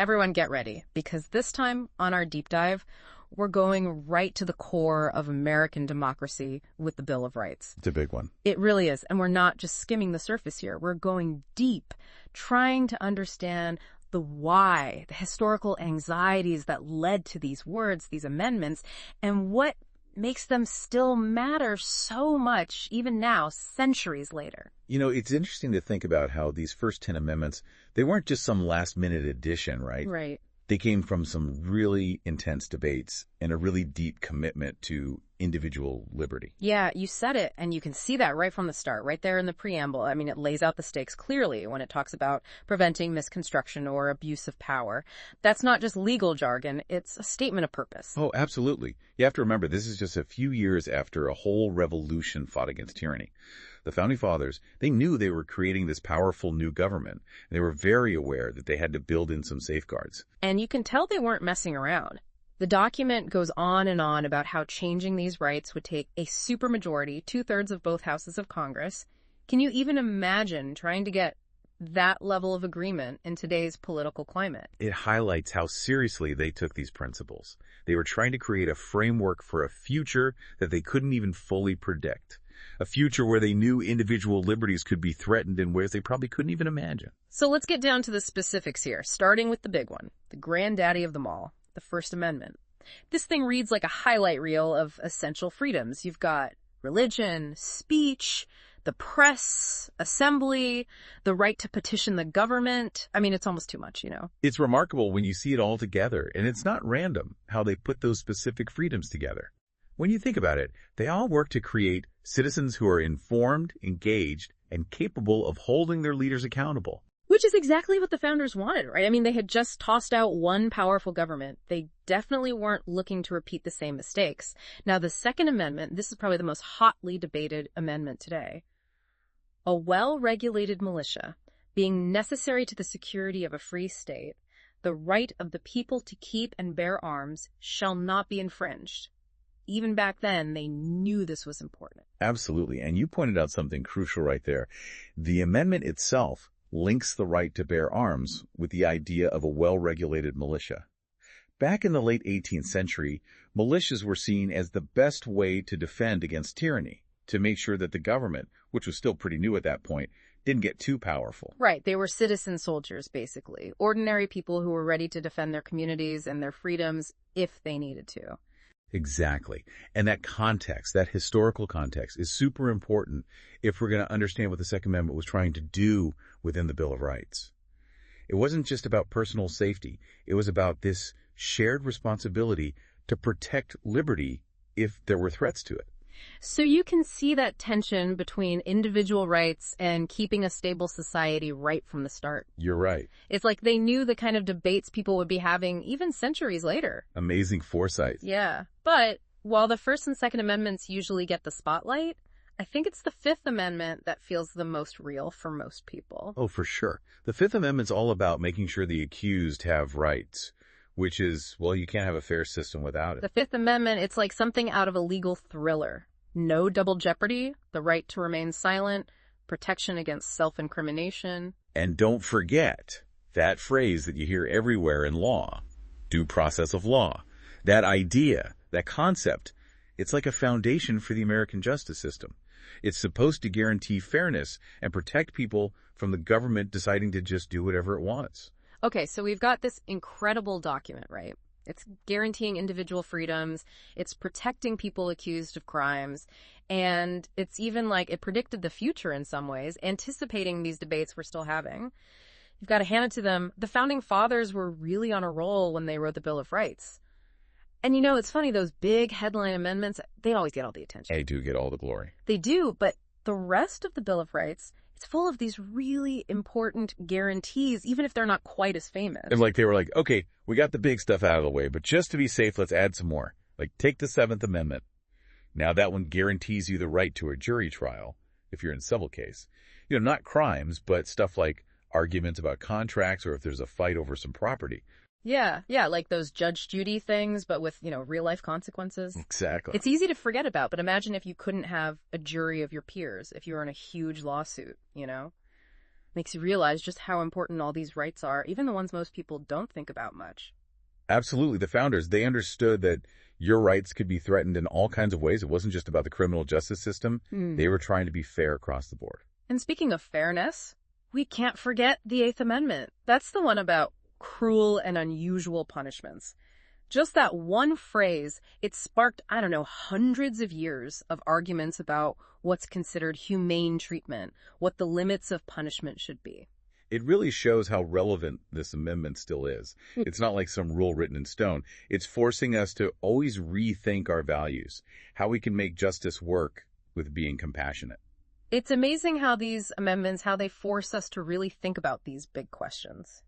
everyone get ready, because this time on our deep dive, we're going right to the core of American democracy with the Bill of Rights. It's a big one. It really is. And we're not just skimming the surface here. We're going deep, trying to understand the why, the historical anxieties that led to these words, these amendments, and what makes them still matter so much, even now, centuries later. You know, it's interesting to think about how these first 10 amendments, they weren't just some last-minute addition, right? Right. They came from some really intense debates and a really deep commitment to individual liberty. Yeah, you said it, and you can see that right from the start, right there in the preamble. I mean, it lays out the stakes clearly when it talks about preventing misconstruction or abuse of power. That's not just legal jargon, it's a statement of purpose. Oh, absolutely. You have to remember, this is just a few years after a whole revolution fought against tyranny. The Founding Fathers, they knew they were creating this powerful new government. They were very aware that they had to build in some safeguards. And you can tell they weren't messing around. The document goes on and on about how changing these rights would take a supermajority, 2/3 of both houses of Congress. Can you even imagine trying to get that level of agreement in today's political climate? It highlights how seriously they took these principles. They were trying to create a framework for a future that they couldn't even fully predict. A future where they knew individual liberties could be threatened in ways they probably couldn't even imagine. So let's get down to the specifics here, starting with the big one, the granddaddy of them all, the First Amendment. This thing reads like a highlight reel of essential freedoms. You've got religion, speech, the press, assembly, the right to petition the government. I mean, it's almost too much, you know. It's remarkable when you see it all together, and it's not random how they put those specific freedoms together. When you think about it, they all work to create citizens who are informed, engaged, and capable of holding their leaders accountable. Which is exactly what the founders wanted, right? I mean, they had just tossed out one powerful government. They definitely weren't looking to repeat the same mistakes. Now, the Second Amendment, this is probably the most hotly debated amendment today. A well-regulated militia, being necessary to the security of a free state, the right of the people to keep and bear arms shall not be infringed. Even back then, they knew this was important. Absolutely. And you pointed out something crucial right there. The amendment itself links the right to bear arms with the idea of a well-regulated militia. Back in the late 18th century, militias were seen as the best way to defend against tyranny, to make sure that the government, which was still pretty new at that point, didn't get too powerful. Right. They were citizen soldiers, basically. Ordinary people who were ready to defend their communities and their freedoms if they needed to. Exactly. And that context, that historical context, is super important if we're going to understand what the Second Amendment was trying to do within the Bill of Rights. It wasn't just about personal safety. It was about this shared responsibility to protect liberty if there were threats to it. So you can see that tension between individual rights and keeping a stable society right from the start. You're right. It's like they knew the kind of debates people would be having even centuries later. Amazing foresight. Yeah. But while the First and Second Amendments usually get the spotlight, I think it's the Fifth Amendment that feels the most real for most people. Oh, for sure. The Fifth Amendment's all about making sure the accused have rights, which is, well, you can't have a fair system without it. The Fifth Amendment, it's like something out of a legal thriller. No double jeopardy, the right to remain silent, protection against self-incrimination. And don't forget that phrase that you hear everywhere in law, due process of law. That idea, that concept, it's like a foundation for the American justice system. It's supposed to guarantee fairness and protect people from the government deciding to just do whatever it wants. Okay, so we've got this incredible document, right? It's guaranteeing individual freedoms, it's protecting people accused of crimes, and it's even like it predicted the future in some ways, anticipating these debates we're still having. You've got to hand it to them. The Founding Fathers were really on a roll when they wrote the Bill of Rights. And you know, it's funny, those big headline amendments, they always get all the attention. They do get all the glory. They do, but the rest of the Bill of Rights, it's full of these really important guarantees, even if they're not quite as famous. And like they were like, okay, we got the big stuff out of the way, but just to be safe, let's add some more. Like take the Seventh Amendment. Now that one guarantees you the right to a jury trial, if you're in a civil case. You know, not crimes, but stuff like arguments about contracts or if there's a fight over some property. Yeah, like those Judge Judy things, but with, you know, real-life consequences. Exactly. It's easy to forget about, but imagine if you couldn't have a jury of your peers, if you were in a huge lawsuit, you know? Makes you realize just how important all these rights are, even the ones most people don't think about much. Absolutely. The founders, they understood that your rights could be threatened in all kinds of ways. It wasn't just about the criminal justice system. They were trying to be fair across the board. And speaking of fairness, we can't forget the Eighth Amendment. That's the one about cruel and unusual punishments. Just that one phrase, it sparked, hundreds of years of arguments about what's considered humane treatment, what the limits of punishment should be. It really shows how relevant this amendment still is. It's not like some rule written in stone. It's forcing us to always rethink our values, how we can make justice work with being compassionate. It's amazing how these amendments, how they force us to really think about these big questions,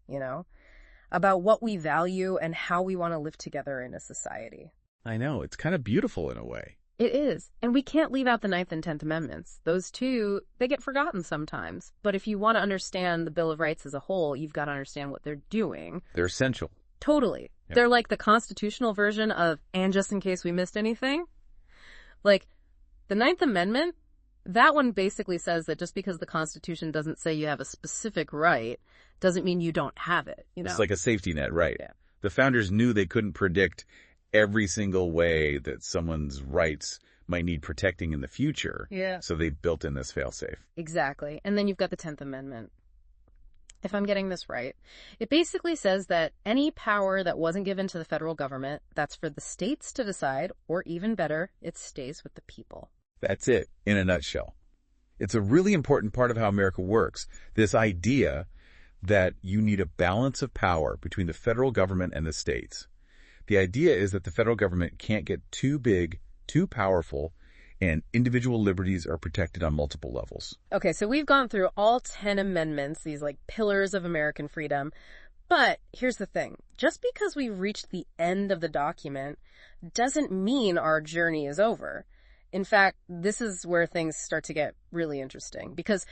about what we value and how we want to live together in a society. I know. It's kind of beautiful in a way. It is. And we can't leave out the Ninth and 10th Amendments. Those two, they get forgotten sometimes. But if you want to understand the Bill of Rights as a whole, you've got to understand what they're doing. They're essential. Totally. Yep. They're like the constitutional version of, and just in case we missed anything. Like, the Ninth Amendment, that one basically says that just because the Constitution doesn't say you have a specific right, doesn't mean you don't have it, It's like a safety net, right? Yeah. The founders knew they couldn't predict every single way that someone's rights might need protecting in the future. Yeah. So they built in this fail-safe. Exactly. And then you've got the 10th Amendment. If I'm getting this right, it basically says that any power that wasn't given to the federal government, that's for the states to decide, or even better, it stays with the people. That's it, in a nutshell. It's a really important part of how America works. This idea that you need a balance of power between the federal government and the states. The idea is that the federal government can't get too big, too powerful, and individual liberties are protected on multiple levels. Okay, so we've gone through all 10 amendments, these like pillars of American freedom. But here's the thing. Just because we've reached the end of the document doesn't mean our journey is over. In fact, this is where things start to get really interesting. Because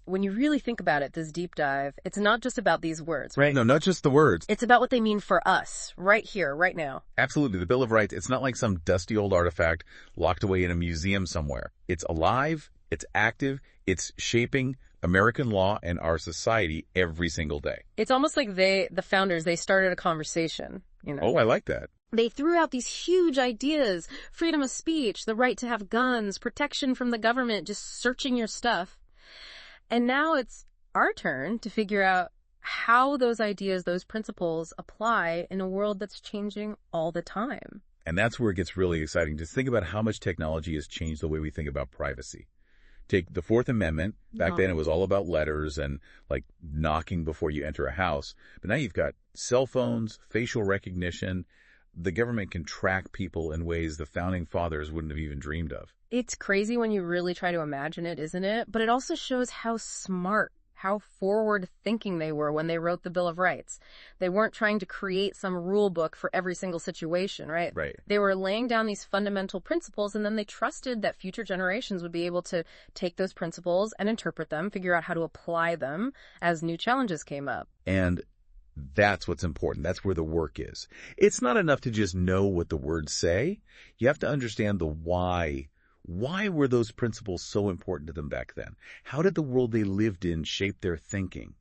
when you really think about it, this deep dive, it's not just about these words. Right. No, not just the words. It's about what they mean for us, right here, right now. Absolutely. The Bill of Rights, it's not like some dusty old artifact locked away in a museum somewhere. It's alive, it's active, it's shaping American law and our society every single day. It's almost like the founders, they started a conversation, Oh, I like that. They threw out these huge ideas, freedom of speech, the right to have guns, protection from the government, just searching your stuff. And now it's our turn to figure out how those ideas, those principles apply in a world that's changing all the time. And that's where it gets really exciting. Just think about how much technology has changed the way we think about privacy. Take the Fourth Amendment. Back then it was all about letters and like knocking before you enter a house. But now you've got cell phones, facial recognition. The government can track people in ways the founding fathers wouldn't have even dreamed of. It's crazy when you really try to imagine it, isn't it? But it also shows how smart, how forward-thinking they were when they wrote the Bill of Rights. They weren't trying to create some rule book for every single situation, right? Right. They were laying down these fundamental principles, and then they trusted that future generations would be able to take those principles and interpret them, figure out how to apply them as new challenges came up. And that's what's important. That's where the work is. It's not enough to just know what the words say. You have to understand the why. Why were those principles so important to them back then? How did the world they lived in shape their thinking?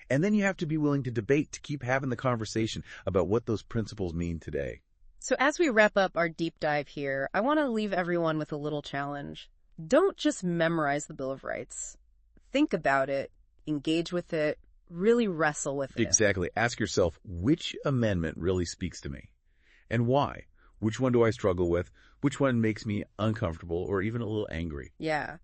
And then you have to be willing to debate, to keep having the conversation about what those principles mean today. So as we wrap up our deep dive here, I want to leave everyone with a little challenge. Don't just memorize the Bill of Rights. Think about it, engage with it, really wrestle with it. Exactly. Ask yourself, which amendment really speaks to me? And why? Which one do I struggle with? Which one makes me uncomfortable or even a little angry? Yeah.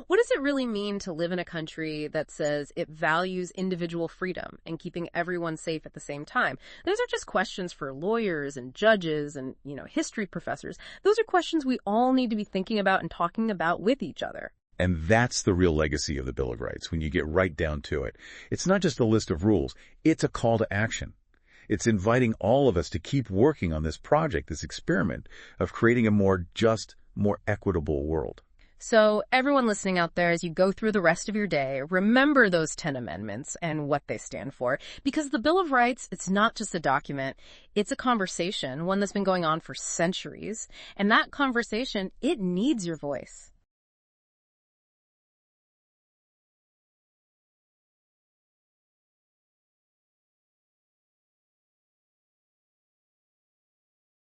What does it really mean to live in a country that says it values individual freedom and keeping everyone safe at the same time? Those are just questions for lawyers and judges and, history professors. Those are questions we all need to be thinking about and talking about with each other. And that's the real legacy of the Bill of Rights when you get right down to it. It's not just a list of rules. It's a call to action. It's inviting all of us to keep working on this project, this experiment of creating a more just, more equitable world. So everyone listening out there, as you go through the rest of your day, remember those 10 amendments and what they stand for. Because the Bill of Rights, it's not just a document. It's a conversation, one that's been going on for centuries. And that conversation, it needs your voice.